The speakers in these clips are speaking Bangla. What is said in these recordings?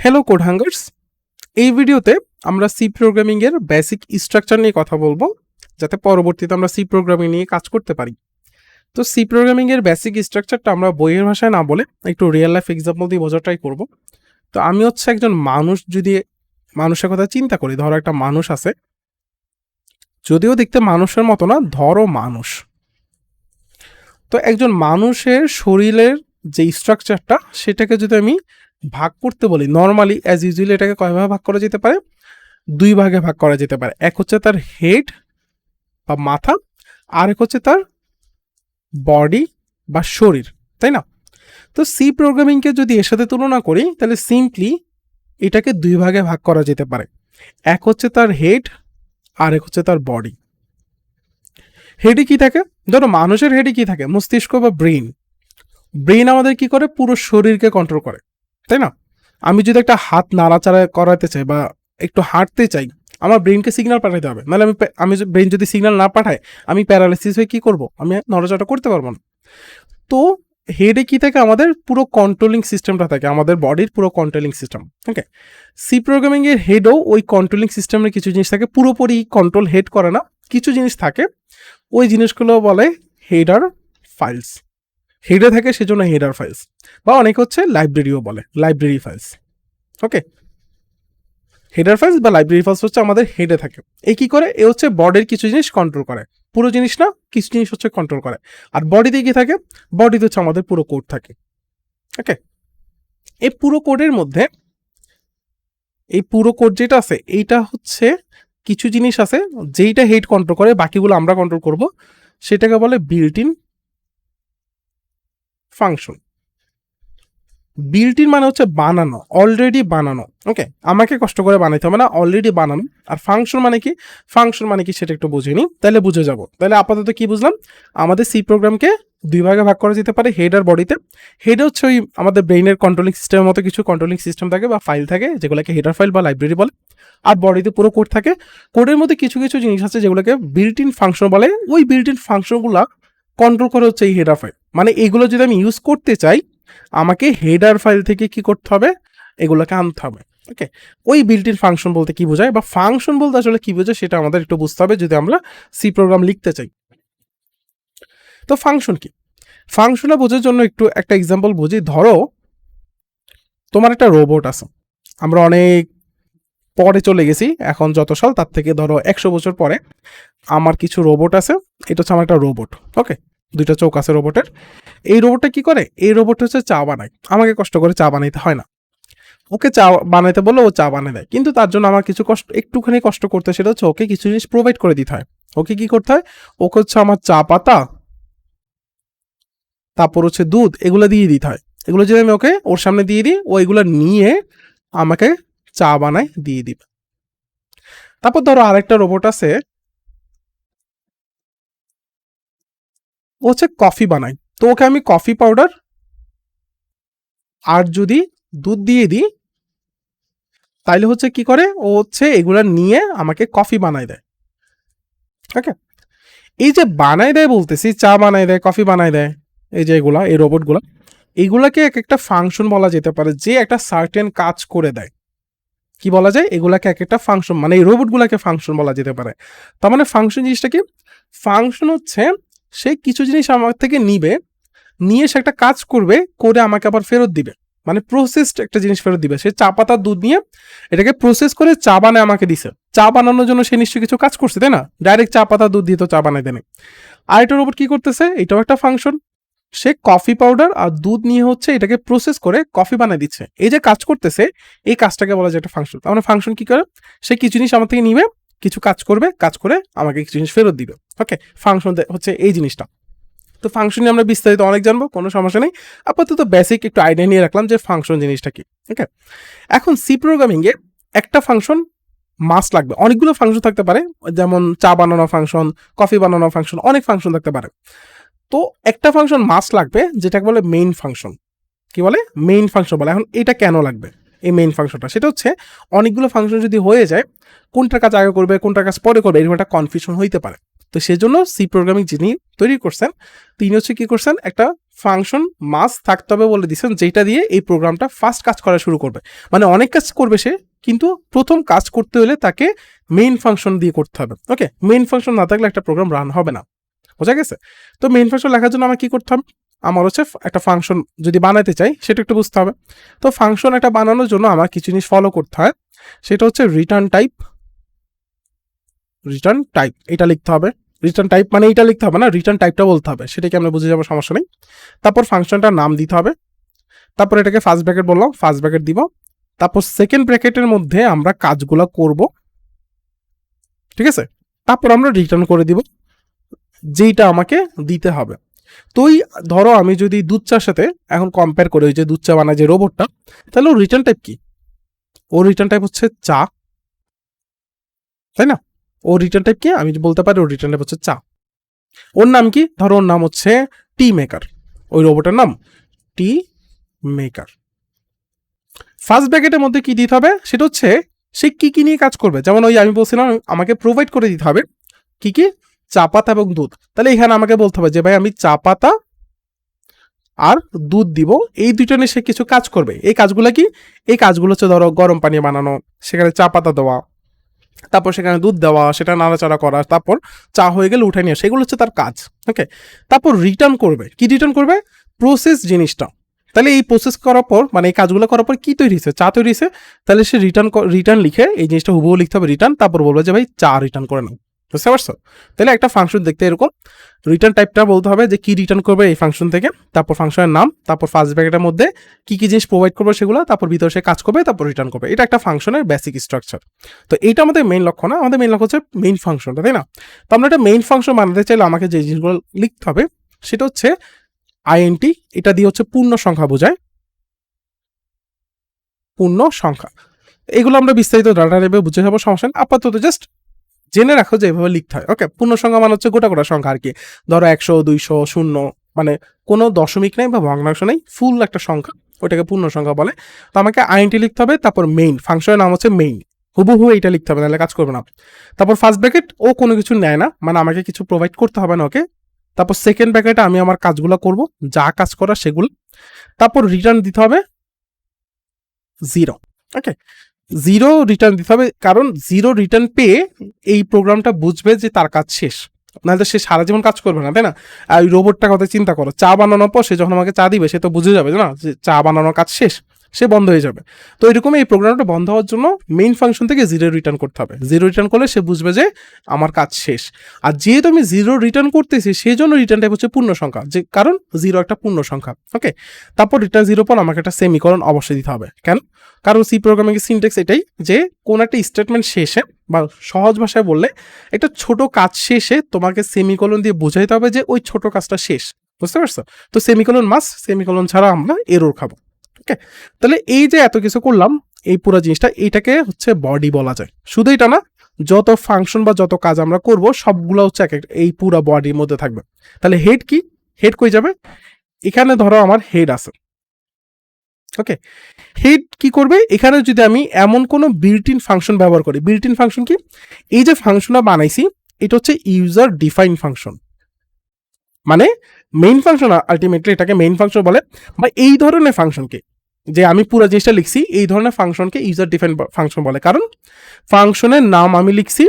হ্যালো কোড হাঙ্গার্স, এই ভিডিওতে আমরা সি প্রোগ্রামিং এর বেসিক স্ট্রাকচার নিয়ে কথা বলবো, যাতে পরবর্তীতে আমরা সি প্রোগ্রামিং নিয়ে কাজ করতে পারি। তো সি প্রোগ্রামিং এর বেসিক স্ট্রাকচারটা আমরা বইয়ের ভাষায় না বলে একটু রিয়েল লাইফ এক্সাম্পল দিয়ে বোঝার ট্রাই করবো। তো আমি হচ্ছে একজন মানুষ, যদি মানুষের কথা চিন্তা করি, ধরো একটা মানুষ আছে, যদিও দেখতে মানুষের মতো না, ধরো মানুষ। তো একজন মানুষের শরীরের যে স্ট্রাকচারটা, সেটাকে যদি আমি ভাগ করতে বলি, নর্মালি অ্যাজ ইউজুয়ালি এটাকে কয় ভাগে ভাগ করা যেতে পারে? দুই ভাগে ভাগ করা যেতে পারে। এক হচ্ছে তার হেড বা মাথা, আর এক হচ্ছে তার বডি বা শরীর, তাই না? তো সি প্রোগ্রামিংকে যদি এর সাথে তুলনা করি, তাহলে সিম্পলি এটাকে দুই ভাগে ভাগ করা যেতে পারে। এক হচ্ছে তার হেড, আর এক হচ্ছে তার বডি। হেডে কি থাকে? ধরো মানুষের হেডে কি থাকে? মস্তিষ্ক বা ব্রেইন। ব্রেইন আমাদের কি করে? পুরো শরীরকে কন্ট্রোল করে, তাই না? আমি যদি একটা হাত নাড়াচাড়া করাতে চাই বা একটু হাঁটতে চাই, আমার ব্রেইনকে সিগন্যাল পাঠাতে হবে, নাহলে আমি ব্রেইন যদি সিগন্যাল না পাঠায়, আমি প্যারালাইসিস হয়ে কি করব? আমি নড়াচড়া করতে পারবো না। তো হেডে কি থাকে? আমাদের পুরো কন্ট্রোলিং সিস্টেমটা থাকে, আমাদের বডির পুরো কন্ট্রোলিং সিস্টেম। ওকে, সি প্রোগ্রামিং এর হেডও ওই কন্ট্রোলিং সিস্টেমের কিছু জিনিস থাকে, পুরোপুরি কন্ট্রোল হেড করে না, কিছু জিনিস থাকে, ওই জিনিসগুলো বলে হেডার ফাইলস। হেডে থাকে সেজন্য হেডার ফাইলস, বা অনেকে হচ্ছে লাইব্রেরিও বলে, লাইব্রেরি ফাইলস। ওকে, হেডার ফাইলস বা লাইব্রেরি ফাইলস হচ্ছে আমাদের হেডে থাকে। এই কি করে? এ হচ্ছে বডির কিছু জিনিস কন্ট্রোল করে, পুরো জিনিস না, কিছু জিনিস হচ্ছে কন্ট্রোল করে। আর বডিতে কি থাকে? বডিতে হচ্ছে আমাদের পুরো কোড থাকে। ওকে, এই পুরো কোডের মধ্যে, এই পুরো কোড যেটা আছে, এইটা হচ্ছে কিছু জিনিস আছে যেইটা হেড কন্ট্রোল করে, বাকিগুলো আমরা কন্ট্রোল করব, সেটাকে বলে built in function. Built in মানে হচ্ছে বানানো, অলরেডি বানানো। ওকে, আমাকে কষ্ট করে বানাইতে হবে না, অলরেডি বানানো। আর ফাংশন মানে কি? ফাংশন মানে কি সেটা একটু বুঝে নিই, তাহলে বুঝে যাব। তাহলে আপাতত কি বুঝলাম? আমাদের সি প্রোগ্রামকে দুই ভাগে ভাগ করা যেতে পারে, হেড আর বডিতে। হেড হচ্ছে ওই আমাদের ব্রেইনের কন্ট্রোলিং সিস্টেমের মতো কিছু কন্ট্রোলিং সিস্টেম থাকে বা ফাইল থাকে, যেগুলোকে হেডার ফাইল বা লাইব্রেরি বলে। আর বডিতে পুরো কোড থাকে। কোডের মধ্যে কিছু কিছু জিনিস আছে যেগুলোকে বিল্ট ইন ফাংশন বলে। ওই বিল্ট ইন ফাংশনগুলো কন্ট্রোল করে হচ্ছে এই হেডার ফাইল। মানে এগুলো যদি আমি ইউজ করতে চাই, আমাকে হেডার ফাইল থেকে কি করতে হবে? এগুলোকে আনতে হবে। ওকে, ওই বিল্ট ইন ফাংশন বলতে কি বোঝায়, বা ফাংশন বলতে আসলে কি বোঝায়, সেটা আমাদের একটু বুঝতে হবে যদি আমরা সি প্রোগ্রাম লিখতে চাই। তো ফাংশন কি? ফাংশনটা বোঝার জন্য একটু একটা এক্সাম্পল বুঝি। ধরো তোমার একটা রোবট আছে, আমরা অনেক পরে চলে গেছি, এখন যত সাল তার থেকে ধরো 100 বছর পরে আমার কিছু রোবট আছে। এটা হচ্ছে আমার একটা রোবট। ওকে, দুইটা চোখ আছে রোবটের। এই রোবটটা কি করে? এই রোবট হচ্ছে চা বানায়, আমাকে কষ্ট করে চা বানাইতে হয় না। ওকে চা বানাইতে বললে ও চা বানিয়ে দেয়, কিন্তু তার জন্য আমার কিছু কষ্ট, একটুখানি কষ্ট করতে, সেটা হচ্ছে ওকে কিছু জিনিস প্রোভাইড করে দিতে হয়। ওকে কি করতে হয়? ওকে হচ্ছে আমার চা পাতা, তারপর হচ্ছে দুধ, এগুলো দিয়ে দিতে হয়। এগুলো যদি আমি ওকে ওর সামনে দিয়ে দিই, ও এগুলো নিয়ে আমাকে চা বানায় দিয়ে দিবে। তারপর ধরো আরেকটা রোবট আছে, ও হচ্ছে কফি বানায়। তো ওকে আমি কফি পাউডার আর যদি দুধ দিয়ে দিই, তাইলে হচ্ছে কি করে? ও হচ্ছে এগুলা নিয়ে আমাকে কফি বানায় দেয়। ওকে, এই যে বানায় দেয় বলতেছি, চা বানায় দেয়, কফি বানায় দেয়, এই যে এগুলা, এই রোবটগুলা, এইগুলাকে এক একটা ফাংশন বলা যেতে পারে, যে একটা সার্টেন কাজ করে দেয়। কি বলা যায়? এগুলাকে এক একটা ফাংশন, মানে এই রোবটগুলাকে ফাংশন বলা যেতে পারে। তার মানে ফাংশন জিনিসটা কি? ফাংশন হচ্ছে সে কিছু জিনিস আমার থেকে নিবে, নিয়ে সে একটা কাজ করবে, করে আমাকে আবার ফেরত দিবে। মানে প্রসেসড একটা জিনিস ফেরত দিবে। সে চা পাতার দুধ নিয়ে এটাকে প্রসেস করে চা বানায় আমাকে দিছে। চা বানানোর জন্য সে নিশ্চয়ই কিছু কাজ করছে, তাই না? ডাইরেক্ট চা পাতা দুধ দিয়ে তো চা বানাই দেয়। আর এটা রোবট কি করতেছে? এটাও একটা ফাংশন। সে কফি পাউডার আর দুধ নিয়ে হচ্ছে এটাকে প্রসেস করে কফি বানাই দিচ্ছে। এই যে কাজ করতেছে, এই কাজটাকে বলা যায় একটা ফাংশন। তার মানে ফাংশন কি করে? সে কিছু জিনিস আমার থেকে নিবে, কিছু কাজ করবে, কাজ করে আমাকে কিছু জিনিস ফেরত দিবে। ওকে, ফাংশন হচ্ছে এই জিনিসটা। তো ফাংশন নিয়ে আমরা বিস্তারিত অনেক জানবো, কোনো সমস্যা নেই। আপাতত বেসিক একটু আইডিয়া নিয়ে রাখলাম যে ফাংশন জিনিসটা কি। ওকে, এখন সি প্রোগ্রামিং এ একটা ফাংশন মাস্ট লাগবে। অনেকগুলো ফাংশন থাকতে পারে, যেমন চা বানানো ফাংশন, কফি বানানো ফাংশন, অনেক ফাংশন থাকতে পারে। তো একটা ফাংশন মাস্ট লাগবে, যেটাকে বলে মেইন ফাংশন। কি বলে? মেইন ফাংশন বলে। এখন এটা কেন লাগবে, এই মেইন ফাংশনটা? সেটা হচ্ছে অনেকগুলো ফাংশন যদি হয়ে যায়, কোনটার কাজ আগে করবে, কোনটার কাজ পরে করবে, এরকম একটা কনফিউশন হইতে পারে। তো সেজন্য সি প্রোগ্রামিং যিনি তৈরি করছেন তিনি হচ্ছে কি করছেন, একটা ফাংশন মাস থাকতে হবে বলে দিচ্ছেন, যেটা দিয়ে এই প্রোগ্রামটা ফার্স্ট কাজ করা শুরু করবে। মানে অনেক কাজ করবে সে, কিন্তু প্রথম কাজ করতে হলে তাকে মেইন ফাংশন দিয়ে করতে হবে। ওকে, মেইন ফাংশন না থাকলে একটা প্রোগ্রাম রান হবে না, বোঝা গেছে? তো মেইন ফাংশন লেখার জন্য আমার কি করতে হবে, আমার হচ্ছে একটা ফাংশন যদি বানাতে চাই সেটা একটু বুঝতে হবে। তো ফাংশন একটা বানানোর জন্য আমার কিছু জিনিস ফলো করতে হয়, সেটা হচ্ছে রিটার্ন টাইপ এটা লিখতে হবে। রিটার্ন টাইপ মানে এটা লিখতে হবে না, রিটার্ন টাইপটা বলতে হবে, সেটাকে আমরা বুঝে যাবো, সমস্যা নেই। তারপর ফাংশনটার নাম দিতে হবে, তারপর এটাকে ফার্স্ট ব্র্যাকেট বললাম, ফার্স্ট ব্র্যাকেট দিব, তারপর সেকেন্ড ব্র্যাকেটের মধ্যে আমরা কাজগুলো করব, ঠিক আছে? তারপর আমরা রিটার্ন করে দিব যেইটা আমাকে দিতে হবে। তো ওই ধরো আমি যদি দুধ চার সাথে এখন কম্পেয়ার করি, ওই যে দুধ চা বানায় যে রোবটটা, তাহলে ওর রিটার্ন টাইপ কি? ওর রিটার্ন টাইপ হচ্ছে চা, তাই না? ওর রিটার্ন টাইপ কি আমি বলতে পারি, ওর রিটার্ন টাইপ হচ্ছে চা। ওর নাম কি? ধরো ওর নাম হচ্ছে টি মেকার, ওই রোবটের নাম টি মেকার। ফার্স্ট ব্র্যাকেটের মধ্যে কি দিতে হবে, সেটা হচ্ছে সে কি কি নিয়ে কাজ করবে। যেমন ওই আমি বলছিলাম আমাকে প্রোভাইড করে দিতে হবে কি কি, চা পাতা এবং দুধ। তাহলে এখানে আমাকে বলতে হবে যে ভাই আমি চা পাতা আর দুধ দিব, এই দুইটা নিয়ে সে কিছু কাজ করবে। এই কাজগুলো কি? এই কাজগুলো হচ্ছে ধরো গরম পানি বানানো, সেখানে চা পাতা দেওয়া, তারপর সেখানে দুধ দেওয়া, সেটা নাড়াচাড়া করা, তারপর চা হয়ে গেলে উঠে নিয়ে, সেগুলো হচ্ছে তার কাজ। ওকে, তারপর রিটার্ন করবে কি? রিটার্ন করবে প্রসেস জিনিসটা। তাহলে এই প্রসেস করার পর, মানে এই কাজগুলো করার পর কি তৈরি হয়েছে? চা তৈরি হয়েছে। তাহলে সে রিটার্ন লিখে এই জিনিসটা হুবহু লিখতে হবে রিটার্ন, তারপর বলবে যে ভাই চা রিটার্ন করে নাও। বুঝতে পারছো? তাহলে একটা ফাংশন দেখতে এরকম, রিটার্ন টাইপটা বলতে হবে যে কি রিটার্ন করবে এই ফাংশন থেকে, তারপর ফাংশনের নাম, তারপর ফার্স্ট ব্র্যাকেটের মধ্যে কি কি জিনিস প্রোভাইড করবে সেগুলো, তারপর ভিতরে সে কাজ করবে, তারপর রিটার্ন করবে। এটা একটা ফাংশনের বেসিক স্ট্রাকচার। তো এইটা আমাদের মেইন লক্ষ্য না, আমাদের মেইন লক্ষ্য হচ্ছে মেইন ফাংশনটা, তাই না? তো আমরা একটা মেইন ফাংশন বানাতে চাইলে আমাকে যে জিনিসগুলো লিখতে হবে সেটা হচ্ছে আইএনটি, এটা দিয়ে হচ্ছে পূর্ণ সংখ্যা বোঝায়, পূর্ণ সংখ্যা। এগুলো আমরা বিস্তারিত ডাটা নেবে বুঝে যাবো, সমস্যা নেই। আপাতত জাস্ট জেনে রাখো যে এভাবে লিখতে হয়। ওকে, পূর্ণ সংখ্যা মানে হচ্ছে গোটা গোটা সংখ্যা আর কি। ধরো 100, 200, 0, মানে কোনো দশমিক নেই বা ভগ্নাংশ নেই, ফুল একটা সংখ্যা, ওটাকে পূর্ণ সংখ্যা বলে। তো আমাকে আইএনটি লিখতে হবে, তারপর মেইন ফাংশনের নাম হচ্ছে মেইন, হুবহু এইটা লিখতে হবে, নাহলে কাজ করবে না। তারপর ফার্স্ট ব্র্যাকেট, ও কোনো কিছু নেয় না, মানে আমাকে কিছু প্রোভাইড করতে হবে না ওকে। তারপর সেকেন্ড ব্র্যাকেটে আমি আমার কাজগুলো করব, যা কাজ করা সেগুলো। তারপর রিটার্ন দিতে হবে 0। ওকে, 0 রিটার্ন দিতে হবে, কারণ 0 রিটার্ন পেয়ে এই প্রোগ্রামটা বুঝবে যে তার কাজ শেষ, নাহলে সে সারা জীবন কাজ করবে না, তাই না? আর ওই রোবটটার কথা চিন্তা করো, চা বানানোর পর সে যখন আমাকে চা দিবে সে তো বুঝে যাবে না যে চা বানানোর কাজ শেষ, সে বন্ধ হয়ে যাবে। তো এরকমই এই প্রোগ্রামটা বন্ধ হওয়ার জন্য মেইন ফাংশন থেকে 0 রিটার্ন করতে হবে। 0 রিটার্ন করলে সে বুঝবে যে আমার কাজ শেষ। আর যেহেতু আমি 0 রিটার্ন করতেছি সেই জন্য রিটার্ন টাইপ হচ্ছে পূর্ণ সংখ্যা, যে কারণ 0 একটা পূর্ণ সংখ্যা। ওকে, তারপর রিটার্ন 0 পর আমাকে একটা সেমিকোলন অবশ্যই দিতে হবে। কেন? কারণ সি প্রোগ্রামিং এর সিনট্যাক্স এটাই যে কোন একটা স্টেটমেন্ট শেষে, বা সহজ ভাষায় বললে একটা ছোট কাজ শেষে তোমাকে সেমিকোলন দিয়ে বোঝাইতে হবে যে ওই ছোট কাজটা শেষ। বুঝতে পারছো? তো সেমিকোলন মাস, সেমিকোলন ছাড়া আমরা এরর খাবো। ওকে, তাহলে এই যে এত কিছু করলাম, এই পুরো জিনিসটা, এইটাকে হচ্ছে বডি বলা যায়। শুধু এটা না, যত ফাংশন বা যত কাজ আমরা করব সবগুলো হচ্ছে এই পুরো বডির মধ্যে থাকবে। তাহলে হেড কি? হেড কই যাবে? এখানে ধরো আমার হেড আছে। ওকে, হেড কি করবে? এখানে যদি আমি এমন কোনো বিল্ট ইন ফাংশন ব্যবহার করি, বিল্ট ইন ফাংশন কি? এই যে ফাংশনটা বানাইছি এটা হচ্ছে ইউজার ডিফাইন ফাংশন, মানে মেইন ফাংশন, আলটিমেটলি এটাকে মেইন ফাংশন বলে। বা এই ধরনের ফাংশনকে, যে আমি পুরো জিনিসটা লিখছি এই ধরনের ফাংশনকে ইউজার ডিফাইন ফাংশন বলে, কারণ ফাংশনের নাম আমি লিখছি,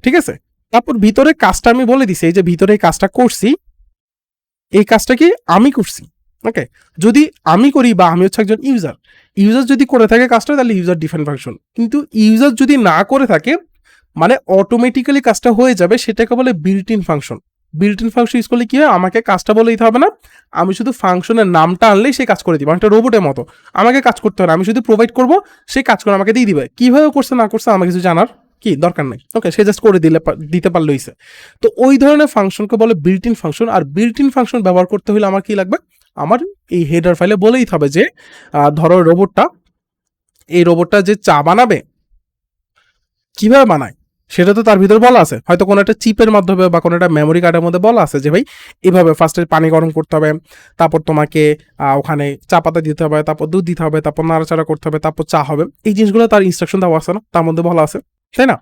ঠিক আছে? তারপর ভিতরে কাজটা আমি বলে দিছি, এই যে ভিতরে এই কাজটা করছি, এই কাজটা কি আমি করছি। ওকে, যদি আমি করি বা আমি হচ্ছে একজন ইউজার, ইউজার যদি করে থাকে কাজটা, তাহলে ইউজার ডিফাইন ফাংশন। কিন্তু ইউজার যদি না করে থাকে, মানে অটোমেটিক্যালি কাজটা হয়ে যাবে, সেটাকে বলে built in function. Built in function use করলে কি হয়, আমাকে কাজটা বলে দিতে হবে না, আমি শুধু ফাংশনের নামটা আনলেই সে কাজ করে দিবে, একটা রোবটের মতো। আমাকে কাজ করতে হবে না, আমি শুধু প্রোভাইড করবো, সেই কাজ করে আমাকে দিয়ে দিবে। কিভাবে করছে না করছে আমার কিছু জানার কি দরকার নেই। ওকে, সে জাস্ট করে দিতে পারলে হইছে। তো ওই ধরনের ফাংশনকে বলে বিল্ট ইন ফাংশন। আর বিল্ট ইন ফাংশন ব্যবহার করতে হলে আমার কি লাগবে, আমার এই হেডার ফাইলে বলেই হবে যে ধরো এই রোবটটা যে চা বানাবে কিভাবে বানায় সেটা তো তার ভিতরে বলা আছে, হয়তো কোনো একটা চিপের মাধ্যমে বা কোনো একটা মেমোরি কার্ডের মধ্যে বলা আছে যে ভাই এভাবে ফার্স্টে পানি গরম করতে হবে, তারপর তোমাকে ওখানে চা পাতা দিতে হবে, তারপর দুধ দিতে হবে, তারপর নাড়াচাড়া করতে হবে, তারপর চা হবে। এই জিনিসগুলো তার ইনস্ট্রাকশন দেওয়া আছে না, তার মধ্যে বলা আছে। তাই না?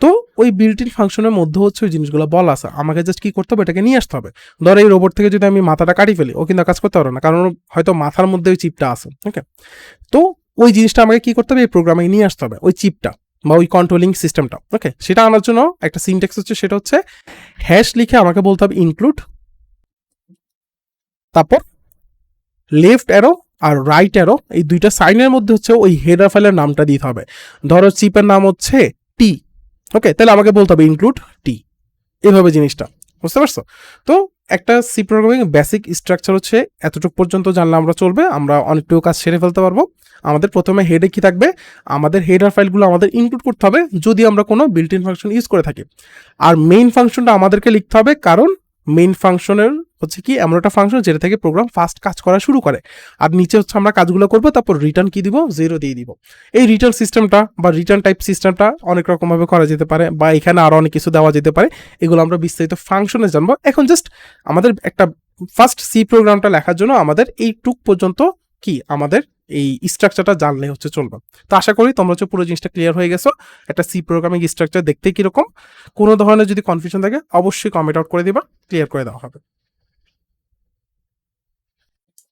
তো ওই বিল্ট ইন ফাংশনের মধ্যে হচ্ছে ওই জিনিসগুলো বলা আছে, আমাকে জাস্ট কি করতে হবে, এটাকে নিয়ে আসতে হবে। ধরো এই রোবট থেকে যদি আমি মাথাটা কাটি ফেলি, ও কিন্তু কাজ করতে পারবে না, কারণ ওর হয়তো মাথার মধ্যে ওই চিপটা আছে। ওকে, তো ওই জিনিসটা আমাকে কি করতে হবে, এই প্রোগ্রামে নিয়ে আসতে হবে, ওই চিপটা বা ওই কন্ট্রোলিং সিস্টেমটা। ওকে, সেটা আনার জন্য একটা সিনট্যাক্স হচ্ছে, সেটা হচ্ছে হ্যাশ লিখে আমাকে বলতে হবে ইনক্লুড, তারপর লেফট অ্যারো আর রাইট অ্যারো, এই দুইটা সাইনের মধ্যে হচ্ছে ওই হেডার ফাইলের নামটা দিতে হবে। ধরো চিপের নাম হচ্ছে টি, ওকে, তাহলে আমাকে বলতে হবে ইনক্লুড টি, এভাবে জিনিসটা, বুঝতে পারছো? তো একটা সি প্রোগ্রামিং বেসিক স্ট্রাকচার হচ্ছে এতটুকু পর্যন্ত জানলে আমরা চলবে, আমরা অনেকটুকু কাজ সেরে ফেলতে পারবো। আমাদের প্রথমে হেডে কি থাকবে, আমাদের হেডার ফাইলগুলো আমাদের ইনক্লুড করতে হবে যদি আমরা কোনো বিল্ট ইন ফাংশন ইউজ করে থাকি। আর মেইন ফাংশনটা আমাদেরকে লিখতে হবে, কারণ মেইন ফাংশনের হচ্ছে কি এমন একটা ফাংশন যেটা থেকে প্রোগ্রাম ফার্স্ট কাজ করা শুরু করে। আর নিচে হচ্ছে আমরা কাজগুলো করবো, তারপর রিটার্ন কি দিব, 0 দিয়ে দিব। এই রিটার্ন সিস্টেমটা বা রিটার্ন টাইপ সিস্টেমটা অনেক রকমভাবে করা যেতে পারে, বা এখানে আরো অনেক কিছু দেওয়া যেতে পারে, এগুলো আমরা বিস্তারিত ফাংশনে জানবো। এখন জাস্ট আমাদের একটা ফার্স্ট সি প্রোগ্রামটা লেখার জন্য আমাদের এই টুক পর্যন্ত কি আমাদের এই স্ট্রাকচারটা জানলে হচ্ছে চলবে। তো আশা করি তোমরা হচ্ছে পুরো জিনিসটা ক্লিয়ার হয়ে গেছো, একটা সি প্রোগ্রামিং স্ট্রাকচার দেখতে কিরকম। কোনো ধরনের যদি কনফিউশন থাকে অবশ্যই কমেন্ট আউট করে দিবা, ক্লিয়ার করে দেওয়া হবে।